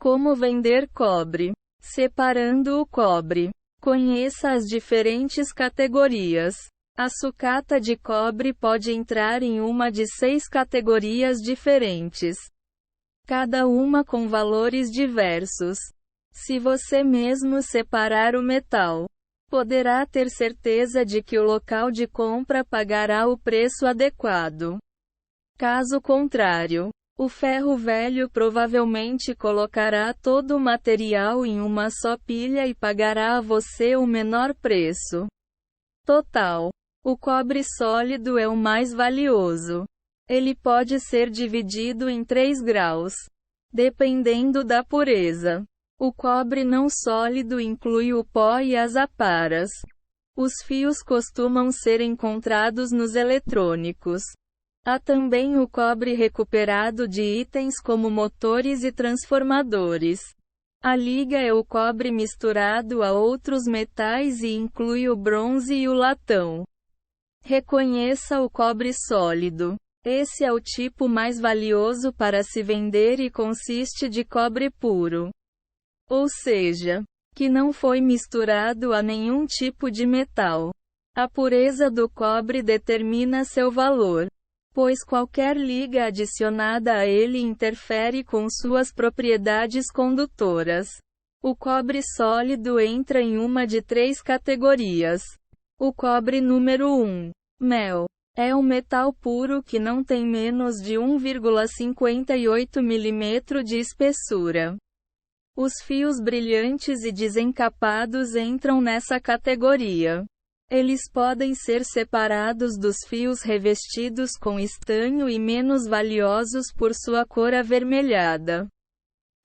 Como vender cobre? Separando o cobre. Conheça as diferentes categorias. A sucata de cobre pode entrar em uma de 6 categorias diferentes, cada uma com valores diversos. Se você mesmo separar o metal, poderá ter certeza de que o local de compra pagará o preço adequado. Caso contrário, o ferro velho provavelmente colocará todo o material em uma só pilha e pagará a você o menor preço total. O cobre sólido é o mais valioso. Ele pode ser dividido em 3 graus, dependendo da pureza. O cobre não sólido inclui o pó e as aparas. Os fios costumam ser encontrados nos eletrônicos. Há também o cobre recuperado de itens como motores e transformadores. A liga é o cobre misturado a outros metais e inclui o bronze e o latão. Reconheça o cobre sólido. Esse é o tipo mais valioso para se vender e consiste de cobre puro. Ou seja, que não foi misturado a nenhum tipo de metal. A pureza do cobre determina seu valor, pois qualquer liga adicionada a ele interfere com suas propriedades condutoras. O cobre sólido entra em uma de 3 categorias. O cobre número 1, mel, é um metal puro que não tem menos de 1,58 mm de espessura. Os fios brilhantes e desencapados entram nessa categoria. Eles podem ser separados dos fios revestidos com estanho e menos valiosos por sua cor avermelhada,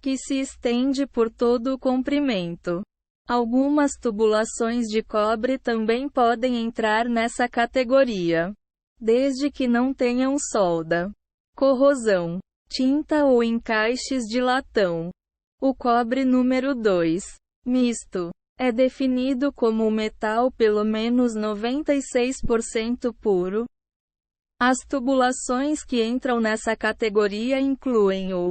que se estende por todo o comprimento. Algumas tubulações de cobre também podem entrar nessa categoria, desde que não tenham solda, corrosão, tinta ou encaixes de latão. O cobre número 2, misto, é definido como um metal pelo menos 96% puro. As tubulações que entram nessa categoria incluem o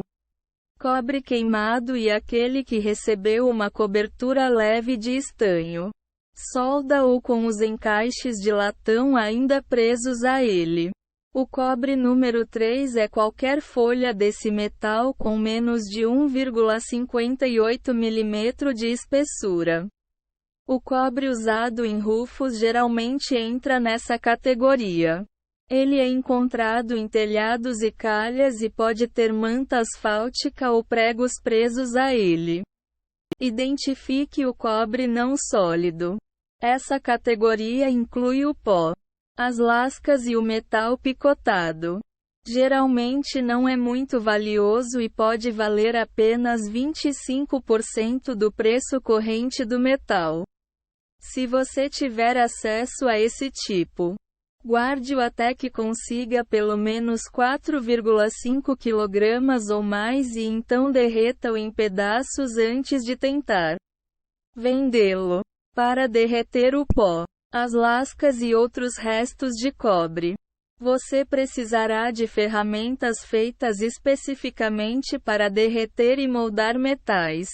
cobre queimado e aquele que recebeu uma cobertura leve de estanho, solda ou com os encaixes de latão ainda presos a ele. O cobre número 3 é qualquer folha desse metal com menos de 1,58 mm de espessura. O cobre usado em rufos geralmente entra nessa categoria. Ele é encontrado em telhados e calhas e pode ter manta asfáltica ou pregos presos a ele. Identifique o cobre não sólido. Essa categoria inclui o pó, as lascas e o metal picotado. Geralmente não é muito valioso e pode valer apenas 25% do preço corrente do metal. Se você tiver acesso a esse tipo, guarde-o até que consiga pelo menos 4,5 kg ou mais e então derreta-o em pedaços antes de tentar vendê-lo. Para derreter o pó, as lascas e outros restos de cobre, você precisará de ferramentas feitas especificamente para derreter e moldar metais.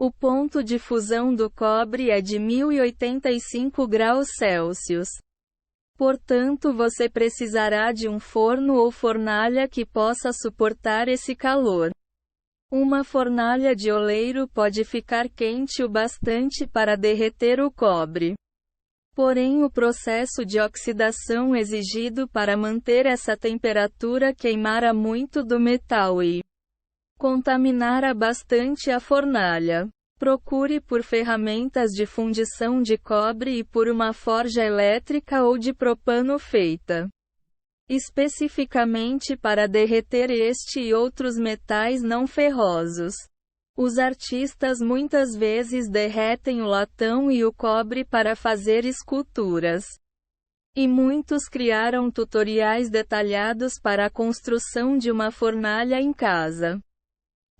O ponto de fusão do cobre é de 1085 graus Celsius. Portanto, você precisará de um forno ou fornalha que possa suportar esse calor. Uma fornalha de oleiro pode ficar quente o bastante para derreter o cobre. Porém, o processo de oxidação exigido para manter essa temperatura queimará muito do metal e contaminará bastante a fornalha. Procure por ferramentas de fundição de cobre e por uma forja elétrica ou de propano feita especificamente para derreter este e outros metais não ferrosos. Os artistas muitas vezes derretem o latão e o cobre para fazer esculturas. E muitos criaram tutoriais detalhados para a construção de uma fornalha em casa.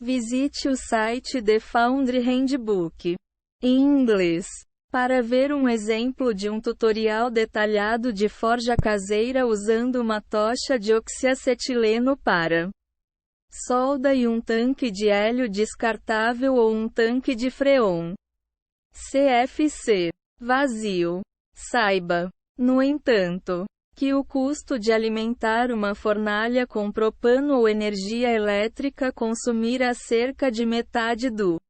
Visite o site The Foundry Handbook, em inglês, para ver um exemplo de um tutorial detalhado de forja caseira usando uma tocha de oxiacetileno para solda e um tanque de hélio descartável ou um tanque de freon. CFC. Vazio. Saiba, no entanto, que o custo de alimentar uma fornalha com propano ou energia elétrica consumirá cerca de metade do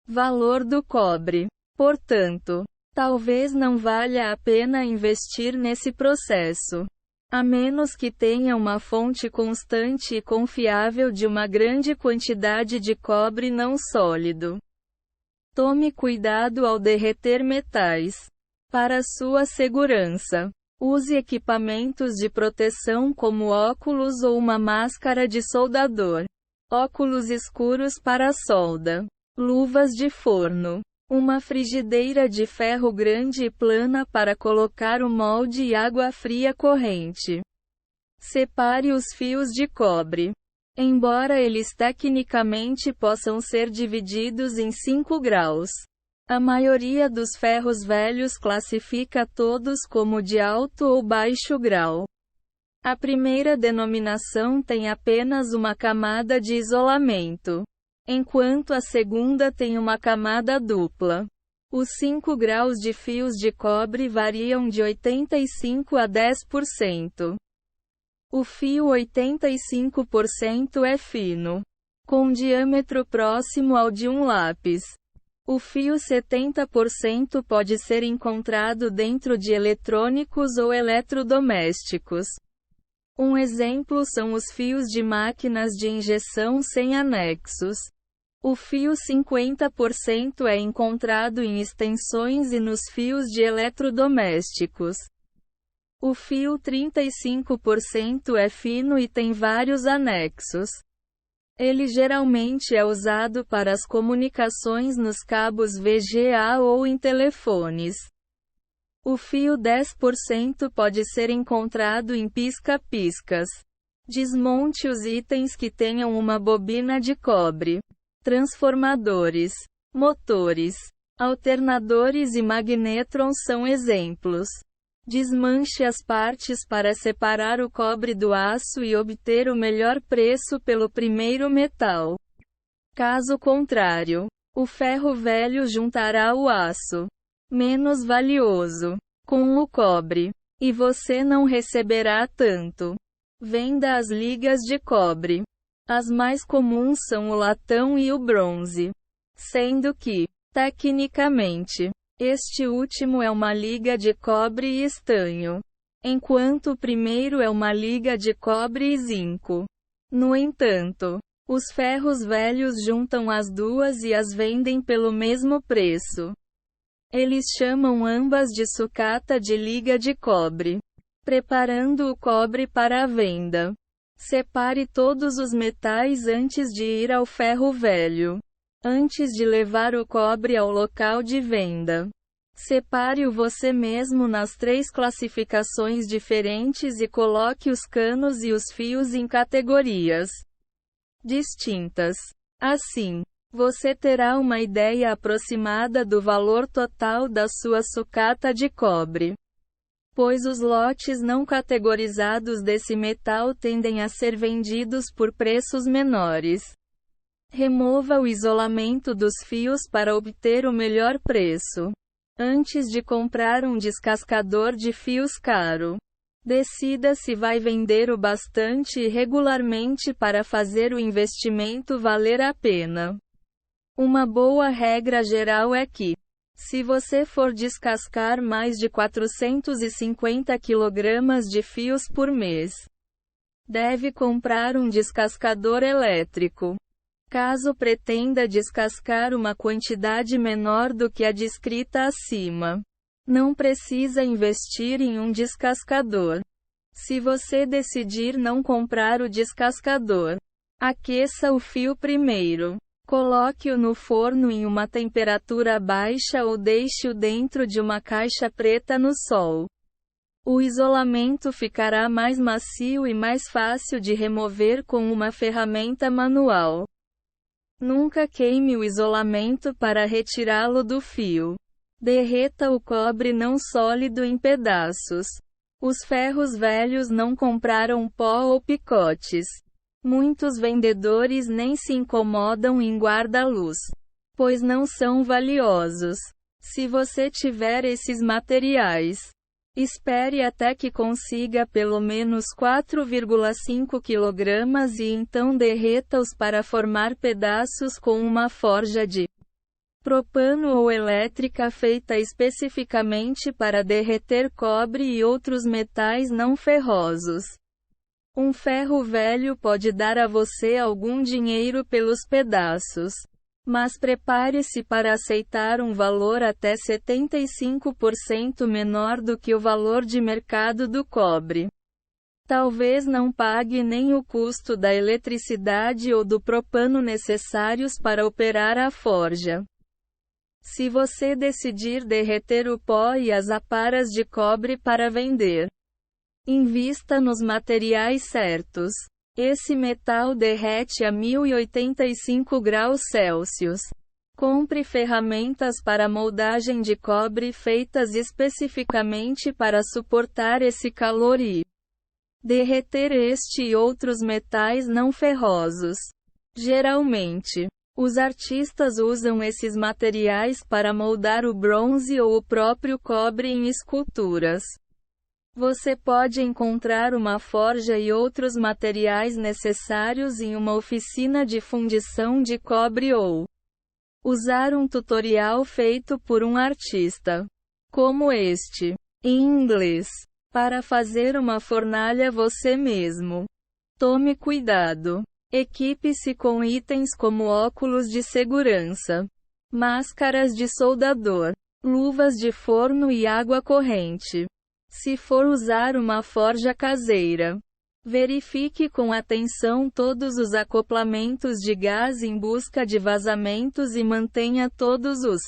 valor do cobre. Portanto, talvez não valha a pena investir nesse processo, a menos que tenha uma fonte constante e confiável de uma grande quantidade de cobre não sólido. Tome cuidado ao derreter metais. Para sua segurança, use equipamentos de proteção como óculos ou uma máscara de soldador, óculos escuros para a solda, luvas de forno, uma frigideira de ferro grande e plana para colocar o molde e água fria corrente. Separe os fios de cobre. Embora eles tecnicamente possam ser divididos em 5 graus, a maioria dos ferros velhos classifica todos como de alto ou baixo grau. A primeira denominação tem apenas uma camada de isolamento, enquanto a segunda tem uma camada dupla. Os 5 graus de fios de cobre variam de 85% a 10%. O fio 85% é fino, com diâmetro próximo ao de um lápis. O fio 70% pode ser encontrado dentro de eletrônicos ou eletrodomésticos. Um exemplo são os fios de máquinas de injeção sem anexos. O fio 50% é encontrado em extensões e nos fios de eletrodomésticos. O fio 35% é fino e tem vários anexos. Ele geralmente é usado para as comunicações nos cabos VGA ou em telefones. O fio 10% pode ser encontrado em pisca-piscas. Desmonte os itens que tenham uma bobina de cobre. Transformadores, motores, alternadores e magnétrons são exemplos. Desmanche as partes para separar o cobre do aço e obter o melhor preço pelo primeiro metal. Caso contrário, o ferro velho juntará o aço menos valioso com o cobre, e você não receberá tanto. Venda as ligas de cobre. As mais comuns são o latão e o bronze, sendo que, tecnicamente, este último é uma liga de cobre e estanho, enquanto o primeiro é uma liga de cobre e zinco. No entanto, os ferros velhos juntam as duas e as vendem pelo mesmo preço. Eles chamam ambas de sucata de liga de cobre. Preparando o cobre para a venda. Separe todos os metais antes de ir ao ferro velho. Antes de levar o cobre ao local de venda, separe-o você mesmo nas 3 classificações diferentes e coloque os canos e os fios em categorias distintas. Assim, você terá uma ideia aproximada do valor total da sua sucata de cobre, pois os lotes não categorizados desse metal tendem a ser vendidos por preços menores. Remova o isolamento dos fios para obter o melhor preço. Antes de comprar um descascador de fios caro, decida se vai vender o bastante regularmente para fazer o investimento valer a pena. Uma boa regra geral é que, se você for descascar mais de 450 kg de fios por mês, deve comprar um descascador elétrico. Caso pretenda descascar uma quantidade menor do que a descrita acima, não precisa investir em um descascador. Se você decidir não comprar o descascador, aqueça o fio primeiro. Coloque-o no forno em uma temperatura baixa ou deixe-o dentro de uma caixa preta no sol. O isolamento ficará mais macio e mais fácil de remover com uma ferramenta manual. Nunca queime o isolamento para retirá-lo do fio. Derreta o cobre não sólido em pedaços. Os ferros velhos não compraram pó ou picotes. Muitos vendedores nem se incomodam em guarda-luz, pois não são valiosos. Se você tiver esses materiais, espere até que consiga pelo menos 4,5 kg e então derreta-os para formar pedaços com uma forja de propano ou elétrica feita especificamente para derreter cobre e outros metais não ferrosos. Um ferro velho pode dar a você algum dinheiro pelos pedaços, mas prepare-se para aceitar um valor até 75% menor do que o valor de mercado do cobre. Talvez não pague nem o custo da eletricidade ou do propano necessários para operar a forja. Se você decidir derreter o pó e as aparas de cobre para vender, invista nos materiais certos. Esse metal derrete a 1085 graus Celsius. Compre ferramentas para moldagem de cobre feitas especificamente para suportar esse calor e derreter este e outros metais não ferrosos. Geralmente, os artistas usam esses materiais para moldar o bronze ou o próprio cobre em esculturas. Você pode encontrar uma forja e outros materiais necessários em uma oficina de fundição de cobre ou usar um tutorial feito por um artista, como este, em inglês, para fazer uma fornalha você mesmo. Tome cuidado. Equipe-se com itens como óculos de segurança, máscaras de soldador, luvas de forno e água corrente. Se for usar uma forja caseira, verifique com atenção todos os acoplamentos de gás em busca de vazamentos e mantenha todos os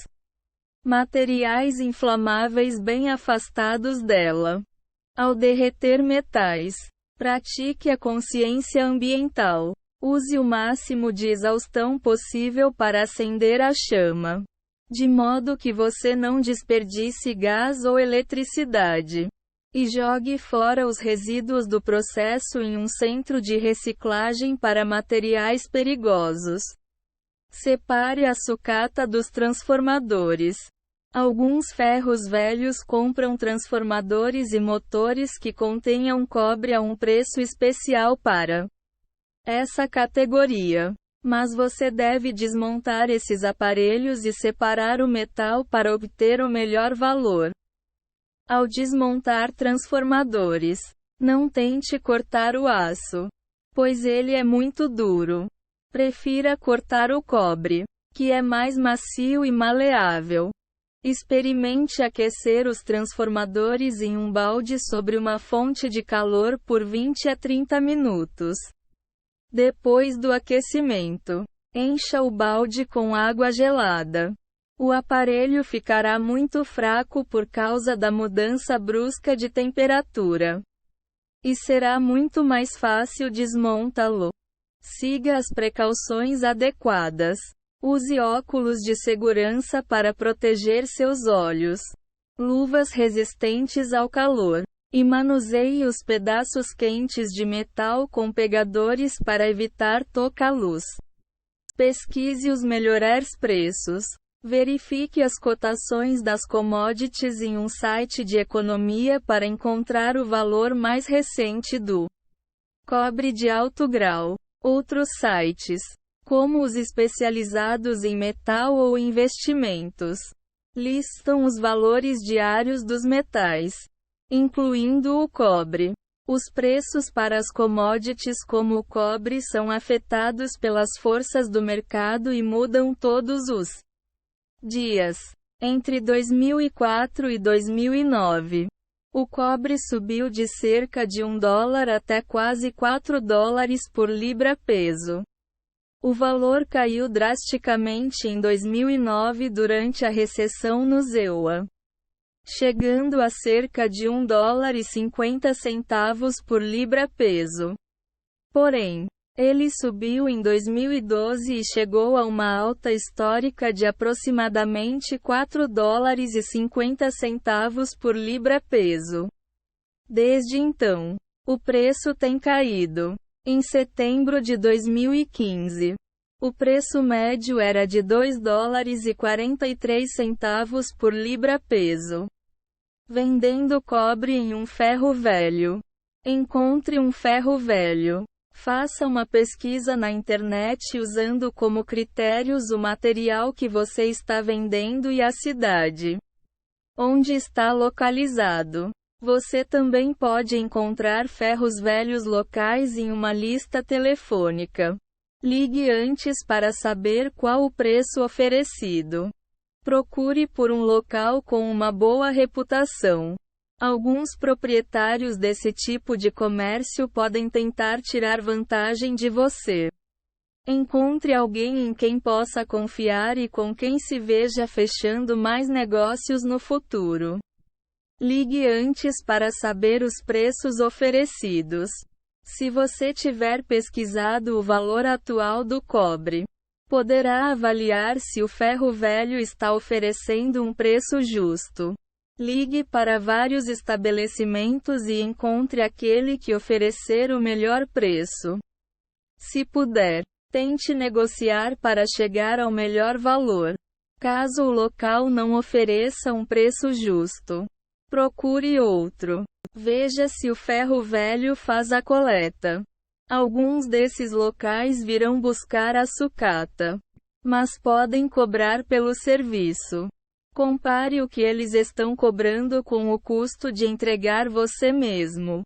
materiais inflamáveis bem afastados dela. Ao derreter metais, pratique a consciência ambiental. Use o máximo de exaustão possível para acender a chama, de modo que você não desperdice gás ou eletricidade. E jogue fora os resíduos do processo em um centro de reciclagem para materiais perigosos. Separe a sucata dos transformadores. Alguns ferros velhos compram transformadores e motores que contenham cobre a um preço especial para essa categoria. Mas você deve desmontar esses aparelhos e separar o metal para obter o melhor valor. Ao desmontar transformadores, não tente cortar o aço, pois ele é muito duro. Prefira cortar o cobre, que é mais macio e maleável. Experimente aquecer os transformadores em um balde sobre uma fonte de calor por 20 a 30 minutos. Depois do aquecimento, encha o balde com água gelada. O aparelho ficará muito fraco por causa da mudança brusca de temperatura. E será muito mais fácil desmontá-lo. Siga as precauções adequadas. Use óculos de segurança para proteger seus olhos, luvas resistentes ao calor, e manuseie os pedaços quentes de metal com pegadores para evitar toca-luz. Pesquise os melhores preços. Verifique as cotações das commodities em um site de economia para encontrar o valor mais recente do cobre de alto grau. Outros sites, como os especializados em metal ou investimentos, listam os valores diários dos metais, incluindo o cobre. Os preços para as commodities como o cobre são afetados pelas forças do mercado e mudam todos os dias. Entre 2004 e 2009, o cobre subiu de cerca de $1 até quase $4 por libra-peso. O valor caiu drasticamente em 2009 durante a recessão no ZEUA, chegando a cerca de $1,50 por libra-peso. Porém, ele subiu em 2012 e chegou a uma alta histórica de aproximadamente $4,50 por libra-peso. Desde então, o preço tem caído. Em setembro de 2015, o preço médio era de $2,43 por libra-peso. Vendendo cobre em um ferro velho. Encontre um ferro velho. Faça uma pesquisa na internet usando como critérios o material que você está vendendo e a cidade onde está localizado. Você também pode encontrar ferros velhos locais em uma lista telefônica. Ligue antes para saber qual o preço oferecido. Procure por um local com uma boa reputação. Alguns proprietários desse tipo de comércio podem tentar tirar vantagem de você. Encontre alguém em quem possa confiar e com quem se veja fechando mais negócios no futuro. Ligue antes para saber os preços oferecidos. Se você tiver pesquisado o valor atual do cobre, poderá avaliar se o ferro velho está oferecendo um preço justo. Ligue para vários estabelecimentos e encontre aquele que oferecer o melhor preço. Se puder, tente negociar para chegar ao melhor valor. Caso o local não ofereça um preço justo, procure outro. Veja se o ferro velho faz a coleta. Alguns desses locais virão buscar a sucata, mas podem cobrar pelo serviço. Compare o que eles estão cobrando com o custo de entregar você mesmo,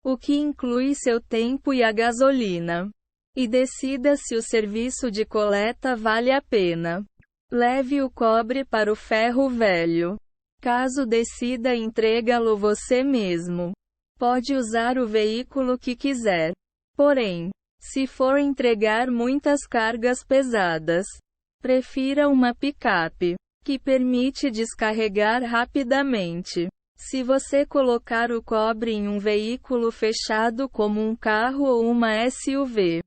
o que inclui seu tempo e a gasolina. E decida se o serviço de coleta vale a pena. Leve o cobre para o ferro velho. Caso decida entregá-lo você mesmo, pode usar o veículo que quiser. Porém, se for entregar muitas cargas pesadas, prefira uma picape, que permite descarregar rapidamente. Se você colocar o cobre em um veículo fechado como um carro ou uma SUV,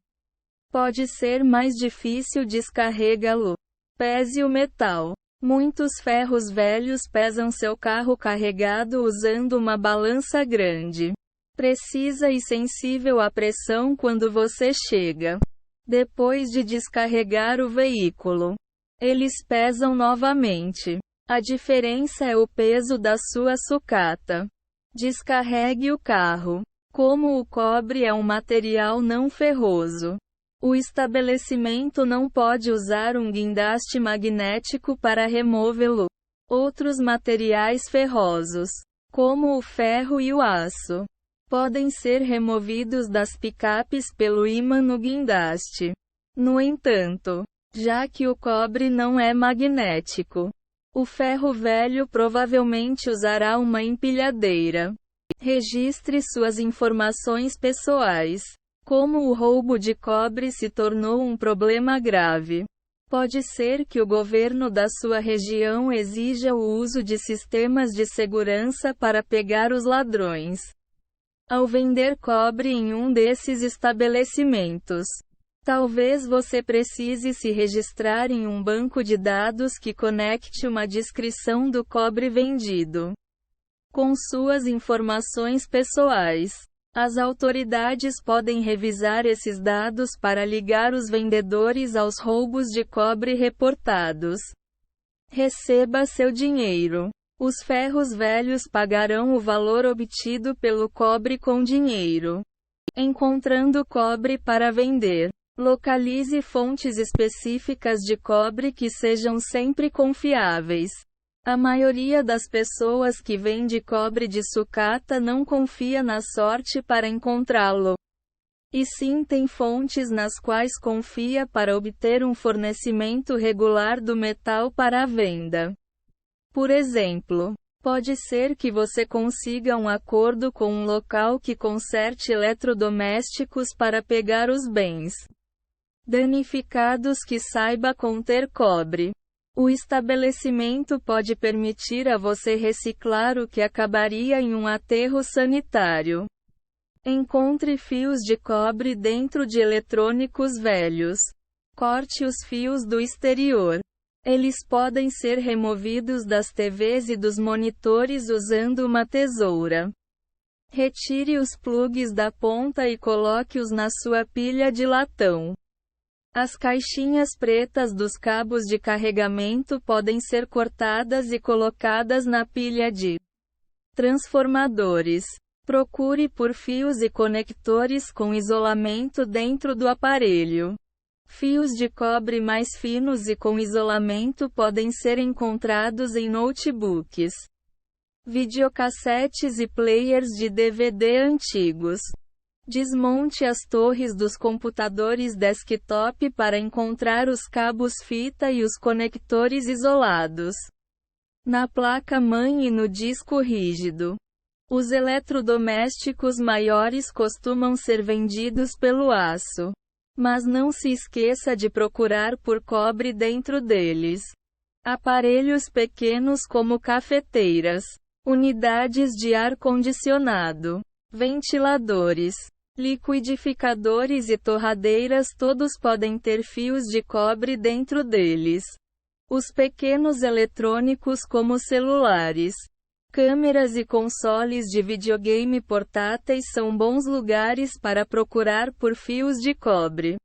pode ser mais difícil descarregá-lo. Pese o metal. Muitos ferros velhos pesam seu carro carregado usando uma balança grande, precisa e sensível à pressão quando você chega. Depois de descarregar o veículo, eles pesam novamente. A diferença é o peso da sua sucata. Descarregue o carro. Como o cobre é um material não ferroso, o estabelecimento não pode usar um guindaste magnético para removê-lo. Outros materiais ferrosos, como o ferro e o aço, podem ser removidos das picapes pelo ímã no guindaste. No entanto, já que o cobre não é magnético, o ferro velho provavelmente usará uma empilhadeira. Registre suas informações pessoais. Como o roubo de cobre se tornou um problema grave, pode ser que o governo da sua região exija o uso de sistemas de segurança para pegar os ladrões. Ao vender cobre em um desses estabelecimentos, talvez você precise se registrar em um banco de dados que conecte uma descrição do cobre vendido com suas informações pessoais. As autoridades podem revisar esses dados para ligar os vendedores aos roubos de cobre reportados. Receba seu dinheiro. Os ferros velhos pagarão o valor obtido pelo cobre com dinheiro. Encontrando cobre para vender. Localize fontes específicas de cobre que sejam sempre confiáveis. A maioria das pessoas que vende cobre de sucata não confia na sorte para encontrá-lo. E sim tem fontes nas quais confia para obter um fornecimento regular do metal para a venda. Por exemplo, pode ser que você consiga um acordo com um local que conserte eletrodomésticos para pegar os bens danificados que saiba conter cobre. O estabelecimento pode permitir a você reciclar o que acabaria em um aterro sanitário. Encontre fios de cobre dentro de eletrônicos velhos. Corte os fios do exterior. Eles podem ser removidos das TVs e dos monitores usando uma tesoura. Retire os plugs da ponta e coloque-os na sua pilha de latão. As caixinhas pretas dos cabos de carregamento podem ser cortadas e colocadas na pilha de transformadores. Procure por fios e conectores com isolamento dentro do aparelho. Fios de cobre mais finos e com isolamento podem ser encontrados em notebooks, videocassetes e players de DVD antigos. Desmonte as torres dos computadores desktop para encontrar os cabos fita e os conectores isolados na placa-mãe e no disco rígido. Os eletrodomésticos maiores costumam ser vendidos pelo aço, mas não se esqueça de procurar por cobre dentro deles. Aparelhos pequenos como cafeteiras, unidades de ar-condicionado, ventiladores, liquidificadores e torradeiras todos podem ter fios de cobre dentro deles. Os pequenos eletrônicos como celulares, câmeras e consoles de videogame portáteis são bons lugares para procurar por fios de cobre.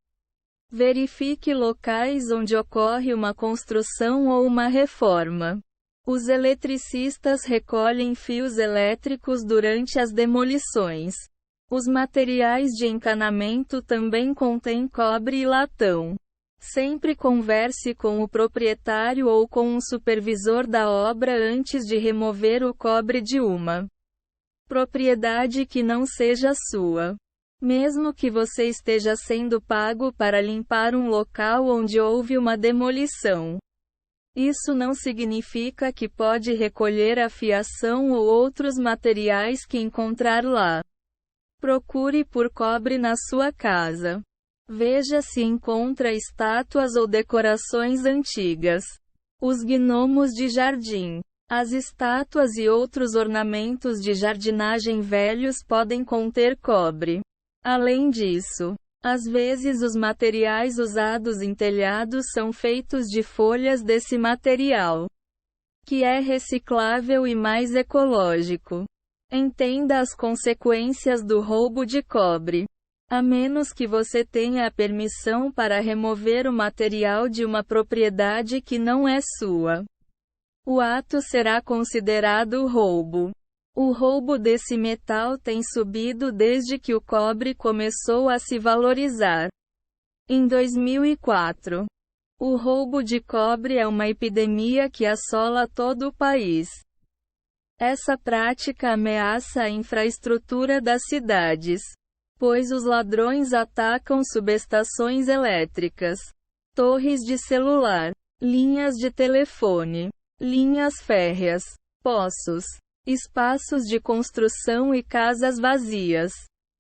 Verifique locais onde ocorre uma construção ou uma reforma. Os eletricistas recolhem fios elétricos durante as demolições. Os materiais de encanamento também contêm cobre e latão. Sempre converse com o proprietário ou com um supervisor da obra antes de remover o cobre de uma propriedade que não seja sua. Mesmo que você esteja sendo pago para limpar um local onde houve uma demolição, isso não significa que pode recolher a fiação ou outros materiais que encontrar lá. Procure por cobre na sua casa. Veja se encontra estátuas ou decorações antigas. Os gnomos de jardim. As estátuas e outros ornamentos de jardinagem velhos podem conter cobre. Além disso, às vezes os materiais usados em telhados são feitos de folhas desse material, que é reciclável e mais ecológico. Entenda as consequências do roubo de cobre. A menos que você tenha a permissão para remover o material de uma propriedade que não é sua, o ato será considerado roubo. O roubo desse metal tem subido desde que o cobre começou a se valorizar. Em 2004, o roubo de cobre é uma epidemia que assola todo o país. Essa prática ameaça a infraestrutura das cidades, pois os ladrões atacam subestações elétricas, torres de celular, linhas de telefone, linhas férreas, poços, espaços de construção e casas vazias.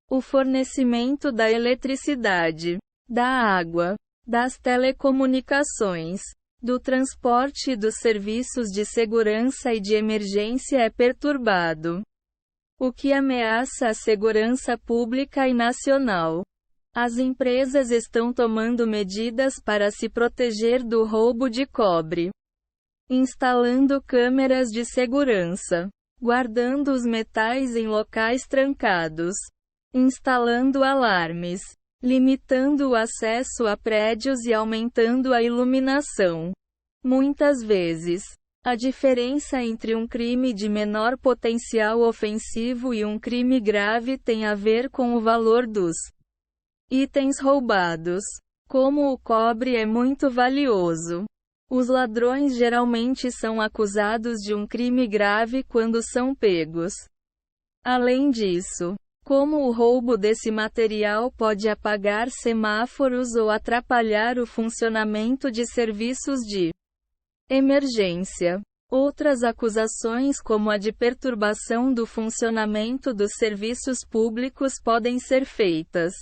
O fornecimento da eletricidade, da água, das telecomunicações, do transporte e dos serviços de segurança e de emergência é perturbado, o que ameaça a segurança pública e nacional. As empresas estão tomando medidas para se proteger do roubo de cobre, instalando câmeras de segurança, guardando os metais em locais trancados, instalando alarmes, limitando o acesso a prédios e aumentando a iluminação. Muitas vezes, a diferença entre um crime de menor potencial ofensivo e um crime grave tem a ver com o valor dos itens roubados. Como o cobre é muito valioso, os ladrões geralmente são acusados de um crime grave quando são pegos. Além disso, como o roubo desse material pode apagar semáforos ou atrapalhar o funcionamento de serviços de emergência. Outras acusações, como a de perturbação do funcionamento dos serviços públicos, podem ser feitas.